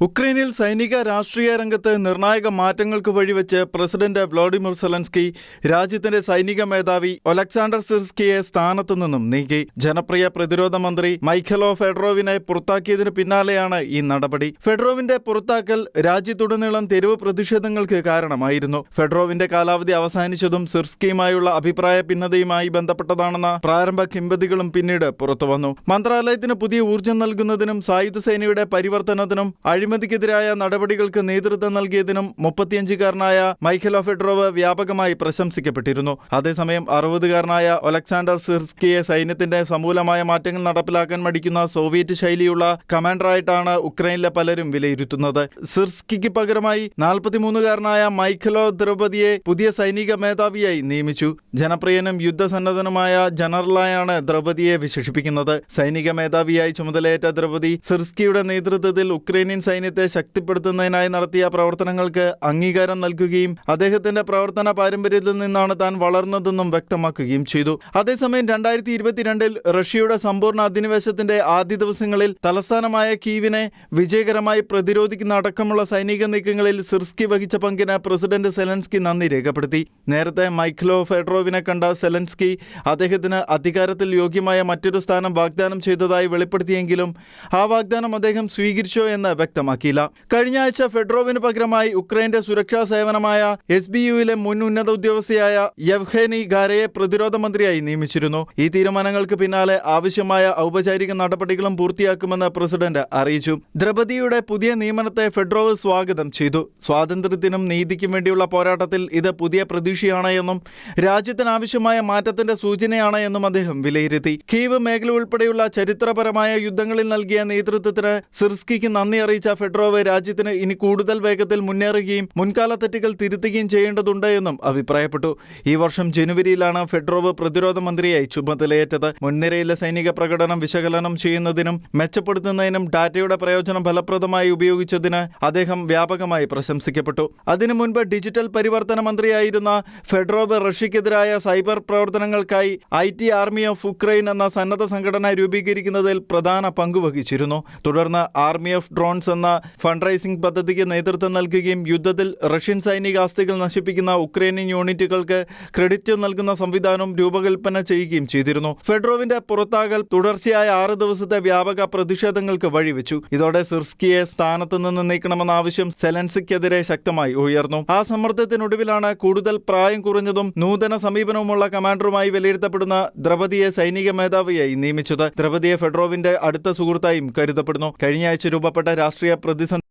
ഉക്രൈനിൽ സൈനിക രാഷ്ട്രീയ രംഗത്ത് നിർണായക മാറ്റങ്ങൾക്ക് വഴിവെച്ച് പ്രസിഡന്റ് വ്ളാഡിമിർ സെലൻസ്കി രാജ്യത്തിന്റെ സൈനിക മേധാവി ഒലക്സാണ്ടർ സിർസ്കിയെ സ്ഥാനത്തു നിന്നും നീക്കി. ജനപ്രിയ പ്രതിരോധ മന്ത്രി മൈഖലോ ഫെഡറോവിനെ പുറത്താക്കിയതിനു പിന്നാലെയാണ് ഈ നടപടി. ഫെഡറോവിന്റെ പുറത്താക്കൽ രാജ്യത്തുടനീളം തെരുവ് പ്രതിഷേധങ്ങൾക്ക് കാരണമായിരുന്നു. ഫെഡറോവിന്റെ കാലാവധി അവസാനിച്ചതും സിർസ്കിയുമായുള്ള അഭിപ്രായ ഭിന്നതയുമായി ബന്ധപ്പെട്ടതാണെന്ന പ്രാരംഭ കിംവദന്തികളും പിന്നീട് പുറത്തുവന്നു. മന്ത്രാലയത്തിന് പുതിയ ഊർജ്ജം നൽകുന്നതിനും സായുധ സേനയുടെ പരിവർത്തനത്തിനും അഴിമതിക്കെതിരായ നടപടികൾക്ക് നേതൃത്വം നൽകിയതിനും 35-കാരനായ മൈഖലോ ഫെഡറോവ് വ്യാപകമായി പ്രശംസിക്കപ്പെട്ടിരുന്നു. അതേസമയം 60-കാരനായ ഒലക്സാണ്ടർ സിർസ്കിയെ സൈന്യത്തിന്റെ സമൂലമായ മാറ്റങ്ങൾ നടപ്പിലാക്കാൻ മടിക്കുന്ന സോവിയറ്റ് ശൈലിയുള്ള കമാൻഡറായിട്ടാണ് ഉക്രൈനിലെ പലരും വിലയിരുത്തുന്നത്. സിർസ്കിക്ക് പകരമായി 43-കാരനായ മൈഖലോ ദ്രൗപദിയെ പുതിയ സൈനിക മേധാവിയായി നിയമിച്ചു. ജനപ്രിയനും യുദ്ധസന്നദ്ധനുമായ ജനറലായാണ് ദ്രൗപദിയെ വിശേഷിപ്പിക്കുന്നത്. സൈനിക മേധാവിയായി ചുമതലയേറ്റ ദ്രൗപദി സിർസ്കിയുടെ നേതൃത്വത്തിൽ ഉക്രൈനിയൻ സൈന്യത്തെ ശക്തിപ്പെടുത്തുന്നതിനായി നടത്തിയ പ്രവർത്തനങ്ങൾക്ക് അംഗീകാരം നൽകുകയും അദ്ദേഹത്തിന്റെ പ്രവർത്തന പാരമ്പര്യത്തിൽ നിന്നാണ് താൻ വളർന്നതെന്നും വ്യക്തമാക്കുകയും ചെയ്തു. അതേസമയം 2022 റഷ്യയുടെ സമ്പൂർണ്ണ അധിനിവേശത്തിന്റെ ആദ്യ ദിവസങ്ങളിൽ തലസ്ഥാനമായ കീവിനെ വിജയകരമായി പ്രതിരോധിക്കുന്ന അടക്കമുള്ള സൈനിക നീക്കങ്ങളിൽ സിർസ്കി വഹിച്ച പങ്കിന് പ്രസിഡന്റ് സെലൻസ്കി നന്ദി രേഖപ്പെടുത്തി. നേരത്തെ മൈഖലോ ഫെഡറോവിനെ കണ്ട സെലൻസ്കി അദ്ദേഹത്തിന് അധികാരത്തിൽ യോഗ്യമായ മറ്റൊരു സ്ഥാനം വാഗ്ദാനം ചെയ്തതായി വെളിപ്പെടുത്തിയെങ്കിലും ആ വാഗ്ദാനം അദ്ദേഹം സ്വീകരിച്ചോ എന്ന് വ്യക്തമാക്കിയില്ല. കഴിഞ്ഞ ആഴ്ച ഫെഡറോവിന് പകരമായി ഉക്രൈന്റെ സുരക്ഷാ സേവനമായ SBUവിലെ മുൻ ഉന്നത ഉദ്യോഗസ്ഥയായ യെവ്ഗെനി ഗാരയെ പ്രതിരോധ മന്ത്രിയായി നിയമിച്ചിരുന്നു. ഈ തീരുമാനങ്ങൾക്ക് പിന്നാലെ ആവശ്യമായ ഔപചാരിക നടപടികളും പൂർത്തിയാക്കുമെന്ന് പ്രസിഡന്റ് അറിയിച്ചു. ദ്രൗപദിയുടെ പുതിയ നിയമനത്തെ ഫെഡറോവ് സ്വാഗതം ചെയ്തു. സ്വാതന്ത്ര്യത്തിനും നീതിക്കും വേണ്ടിയുള്ള പോരാട്ടത്തിൽ ഇത് പുതിയ പ്രതീക്ഷയാണ് എന്നും രാജ്യത്തിനാവശ്യമായ മാറ്റത്തിന്റെ സൂചനയാണ് എന്നും അദ്ദേഹം വിലയിരുത്തി. കീവ് മേഖല ഉൾപ്പെടെയുള്ള ചരിത്രപരമായ യുദ്ധങ്ങളിൽ നൽകിയ നേതൃത്വത്തിന് സിർസ്കിക്ക് നന്ദി അറിയിച്ച ഫെഡറോവ് രാജ്യത്തിന് ഇനി കൂടുതൽ വേഗത്തിൽ മുന്നേറുകയും മുൻകാല തെറ്റുകൾ തിരുത്തുകയും ചെയ്യേണ്ടതുണ്ട് എന്നും അഭിപ്രായപ്പെട്ടു. ഈ വർഷം ജനുവരിയിലാണ് ഫെഡറോവ് പ്രതിരോധ മന്ത്രിയായി ചുമതലയേറ്റത്. മുൻനിരയിലെ സൈനിക പ്രകടനം വിശകലനം ചെയ്യുന്നതിനും മെച്ചപ്പെടുത്തുന്നതിനും ഡാറ്റയുടെ പ്രയോജനം ഫലപ്രദമായി ഉപയോഗിച്ചതിന് അദ്ദേഹം വ്യാപകമായി പ്രശംസിക്കപ്പെട്ടു. അതിനു മുൻപ് ഡിജിറ്റൽ പരിവർത്തന മന്ത്രിയായിരുന്ന ഫെഡറോവ് റഷ്യക്കെതിരായ സൈബർ പ്രവർത്തനങ്ങൾക്കായി IT ആർമി ഓഫ് ഉക്രൈൻ എന്ന സന്നദ്ധ സംഘടന രൂപീകരിക്കുന്നതിൽ പ്രധാന പങ്കുവഹിച്ചിരുന്നു. തുടർന്ന് ആർമി ഓഫ് ഡ്രോൺസ് എന്ന ഫണ്ട് റൈസിംഗ് പദ്ധതിക്ക് നേതൃത്വം നൽകുകയും യുദ്ധത്തിൽ റഷ്യൻ സൈനിക ആസ്തികൾ നശിപ്പിക്കുന്ന ഉക്രൈനിയൻ യൂണിറ്റുകൾക്ക് ക്രെഡിറ്റ് നൽകുന്ന സംവിധാനം രൂപകൽപ്പന ചെയ്യുകയും ചെയ്തിരുന്നു. ഫെഡറോവിന്റെ പുറത്താകൽ തുടർച്ചയായ 6 ദിവസത്തെ വ്യാപക പ്രതിഷേധങ്ങൾക്ക് വഴിവെച്ചു. ഇതോടെ സിർസ്കിയെ സ്ഥാനത്ത് നിന്ന് നീക്കണമെന്ന ആവശ്യം സെലൻസ്കിക്കെതിരെ ശക്തമായി ഉയർന്നു. ആ സമ്മർദ്ദത്തിനൊടുവിലാണ് കൂടുതൽ പ്രായം കുറഞ്ഞതും നൂതന സമീപനവുമുള്ള കമാൻഡറുമായി വിലയിരുത്തപ്പെടുന്ന ദ്രൗപദിയെ സൈനിക മേധാവിയായി നിയമിച്ചത്. ദ്രൗപദിയെ ഫെഡറോവിന്റെ അടുത്ത സുഹൃത്തായും കരുതപ്പെടുന്നു. കഴിഞ്ഞ ആഴ്ച രൂപപ്പെട്ട രാഷ്ട്രീയ പ്രതിസന്ധി